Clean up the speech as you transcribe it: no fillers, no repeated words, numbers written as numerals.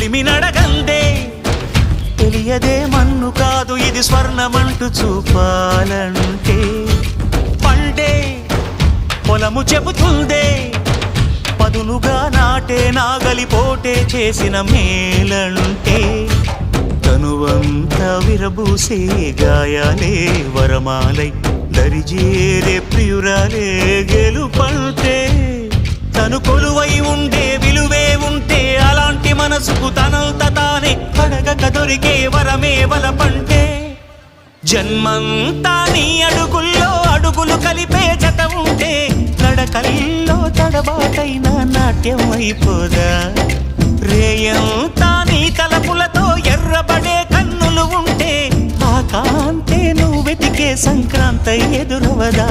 కొలిమి నడగందే తెలియదే మన్ను కాదు ఇది స్వర్ణమంటూ చూపాలంటే పండే పొలము చెబుతుందే పదునుగా నాటే నాగలిపోటే చేసిన మేలంటే తనువంతా విరబూసే గాయాలే వరమాలై దరిజేరే ప్రియురాలే గెలుపంటే తను కొలువై ఉండే విలువే ఉంటే అలాంటి మనసుకు తనంత తానే అడగక దొరికే వరమే వలపంటే జన్మంతా నీ అడుగుల్లో అడుగులు కలిపే జత ఉంటే నడకల్లో తడబాటైన నాట్యం అయిపోదా రేయంతా నీ తలపులతో ఎర్రబడే కన్నులు ఉంటే ఆ కాంతే నువ్వు వెతికే సంక్రాంతి ఎదురవదా